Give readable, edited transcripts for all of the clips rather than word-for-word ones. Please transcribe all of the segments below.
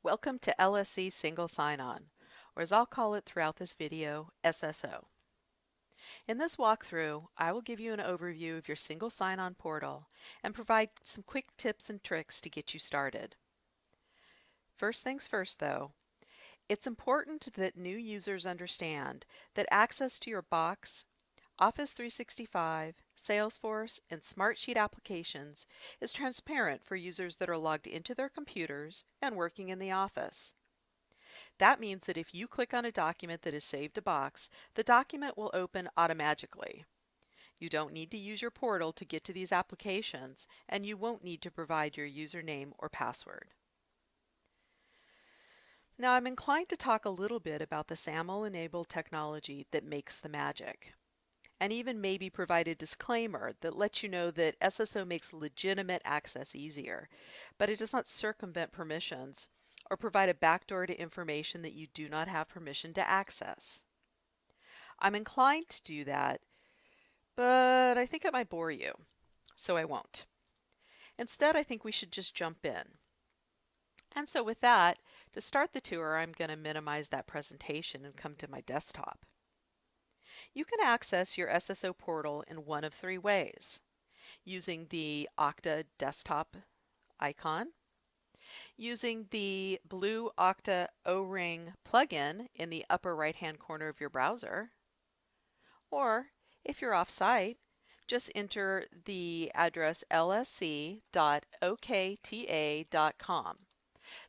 Welcome to LSC Single Sign On, or as I'll call it throughout this video, SSO. In this walkthrough, I will give you an overview of your Single Sign On portal and provide some quick tips and tricks to get you started. First things first though, it's important that new users understand that access to your Box, Office 365, Salesforce, and Smartsheet applications is transparent for users that are logged into their computers and working in the office. That means that if you click on a document that is saved to Box, the document will open automatically. You don't need to use your portal to get to these applications, and you won't need to provide your username or password. Now, I'm inclined to talk a little bit about the SAML-enabled technology that makes the magic, and even maybe provide a disclaimer that lets you know that SSO makes legitimate access easier, but it does not circumvent permissions or provide a backdoor to information that you do not have permission to access. I'm inclined to do that, but I think it might bore you, so I won't. Instead, I think we should just jump in. And so with that, to start the tour, I'm going to minimize that presentation and come to my desktop. You can access your SSO portal in one of three ways: using the Okta desktop icon, using the blue Okta O-Ring plugin in the upper right-hand corner of your browser, or if you're off-site, just enter the address lsc.okta.com.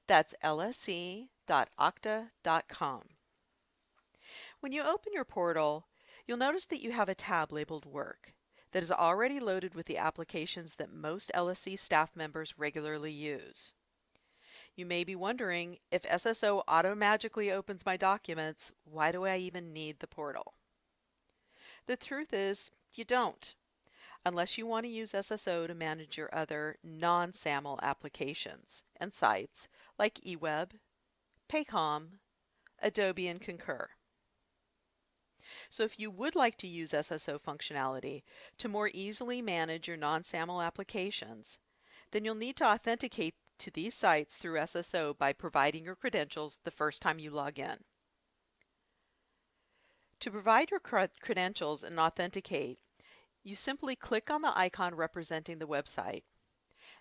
That's lsc.okta.com. When you open your portal, you'll notice that you have a tab labeled Work that is already loaded with the applications that most LSC staff members regularly use. You may be wondering, if SSO auto-magically opens my documents, why do I even need the portal? The truth is, you don't, unless you want to use SSO to manage your other non-SAML applications and sites like eWeb, Paycom, Adobe, and Concur. So if you would like to use SSO functionality to more easily manage your non-SAML applications, then you'll need to authenticate to these sites through SSO by providing your credentials the first time you log in. To provide your credentials and authenticate, you simply click on the icon representing the website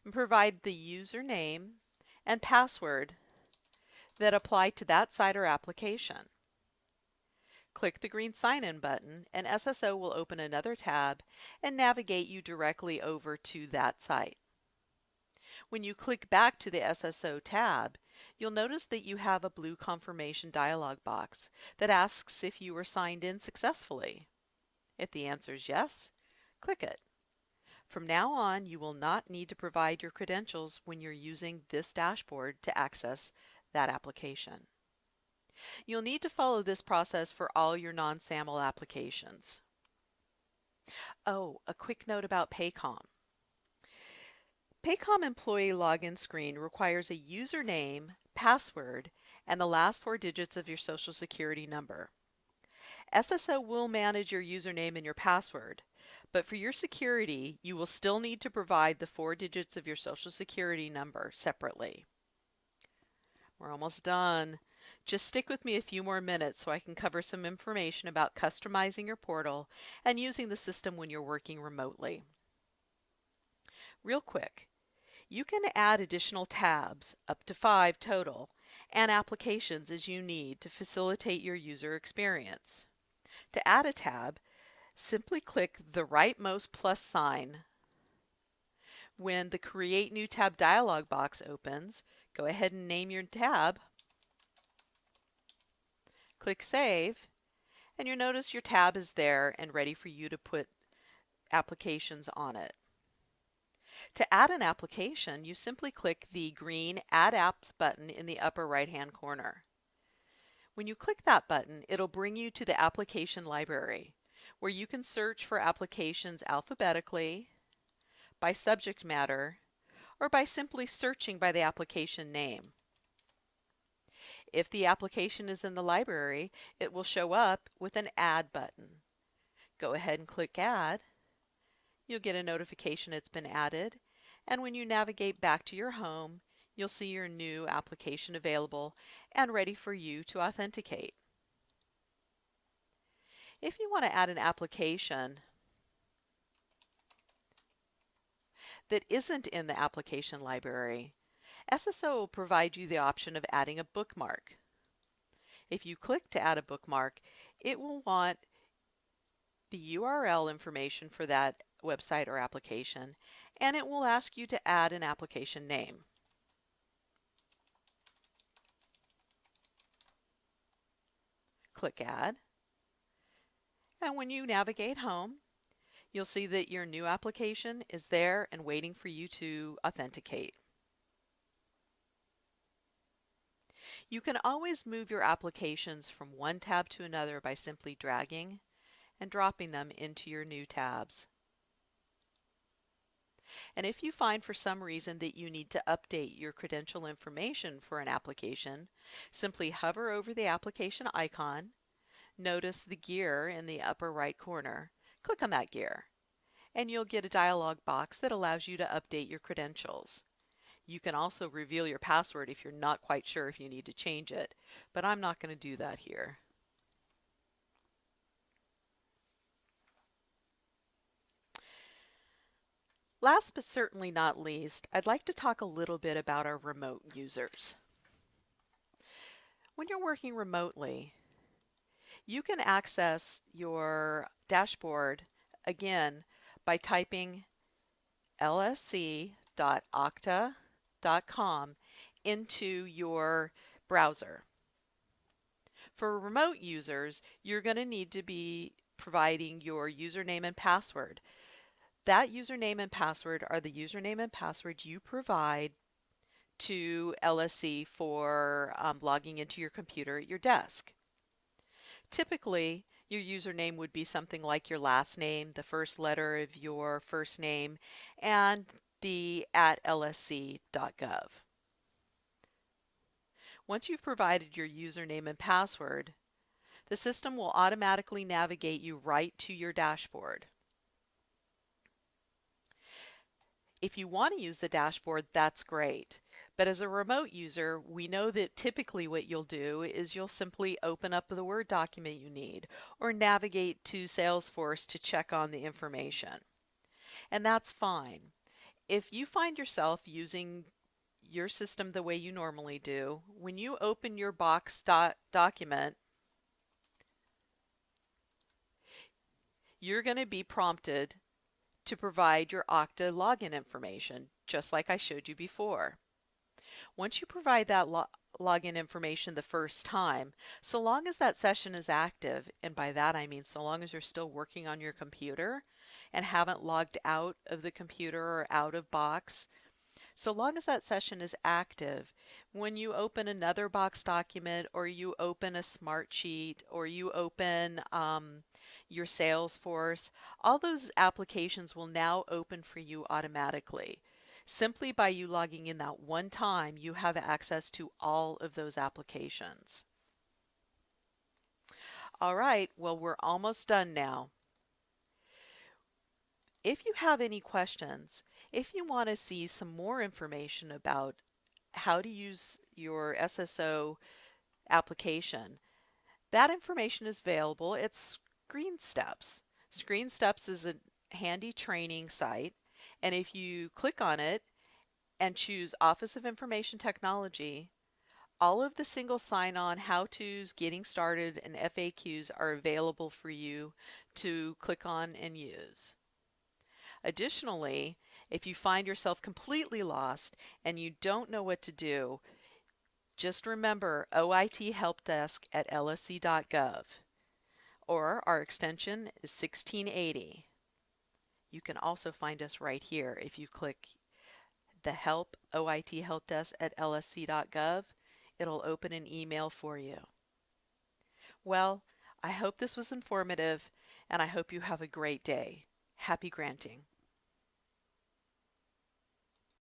and provide the username and password that apply to that site or application. Click the green Sign In button and SSO will open another tab and navigate you directly over to that site. When you click back to the SSO tab, you'll notice that you have a blue confirmation dialog box that asks if you were signed in successfully. If the answer is yes, click it. From now on, you will not need to provide your credentials when you're using this dashboard to access that application. You'll need to follow this process for all your non-SAML applications. Oh, a quick note about Paycom. Paycom employee login screen requires a username, password, and the last 4 digits of your Social Security number. SSO will manage your username and your password, but for your security, you will still need to provide the 4 digits of your Social Security number separately. We're almost done. Just stick with me a few more minutes so I can cover some information about customizing your portal and using the system when you're working remotely. Real quick, you can add additional tabs, up to 5 total, and applications as you need to facilitate your user experience. To add a tab, simply click the rightmost plus sign. When the Create New Tab dialog box opens, go ahead and name your tab. Click Save, and you'll notice your tab is there and ready for you to put applications on it. To add an application, you simply click the green Add Apps button in the upper right-hand corner. When you click that button, it'll bring you to the application library, where you can search for applications alphabetically, by subject matter, or by simply searching by the application name. If the application is in the library, it will show up with an Add button. Go ahead and click Add. You'll get a notification it's been added, and when you navigate back to your home, you'll see your new application available and ready for you to authenticate. If you want to add an application that isn't in the application library, SSO will provide you the option of adding a bookmark. If you click to add a bookmark, it will want the URL information for that website or application, and it will ask you to add an application name. Click Add, and when you navigate home, you'll see that your new application is there and waiting for you to authenticate. You can always move your applications from one tab to another by simply dragging and dropping them into your new tabs. And if you find for some reason that you need to update your credential information for an application, simply hover over the application icon, notice the gear in the upper right corner, click on that gear, and you'll get a dialog box that allows you to update your credentials. You can also reveal your password if you're not quite sure if you need to change it, but I'm not going to do that here. Last but certainly not least, I'd like to talk a little bit about our remote users. When you're working remotely, you can access your dashboard again by typing lsc.okta.com into your browser. For remote users, you're going to need to be providing your username and password. That username and password are the username and password you provide to LSC for logging into your computer at your desk. Typically, your username would be something like your last name, the first letter of your first name, and the @lsc.gov. Once you've provided your username and password, the system will automatically navigate you right to your dashboard. If you want to use the dashboard, that's great. But as a remote user, we know that typically what you'll do is you'll simply open up the Word document you need or navigate to Salesforce to check on the information. And that's fine. If you find yourself using your system the way you normally do, when you open your box document, you're going to be prompted to provide your Okta login information, just like I showed you before. Once you provide that login information the first time, so long as that session is active, and by that I mean so long as you're still working on your computer and haven't logged out of the computer or out of box, so long as that session is active, when you open another box document or you open a smart sheet or you open your Salesforce, all those applications will now open for you automatically. Simply by you logging in that one time, you have access to all of those applications. All right, well, we're almost done now. If you have any questions, if you want to see some more information about how to use your SSO application, that information is available. It's Screen Steps. Screen Steps is a handy training site, and if you click on it and choose Office of Information Technology, all of the single sign-on how-tos, getting started, and FAQs are available for you to click on and use. Additionally, if you find yourself completely lost and you don't know what to do, just remember OIT Help Desk at lsc.gov, or our extension is 1680. You can also find us right here. If you click the OIT Help Desk at lsc.gov, it'll open an email for you. Well, I hope this was informative, and I hope you have a great day. Happy granting.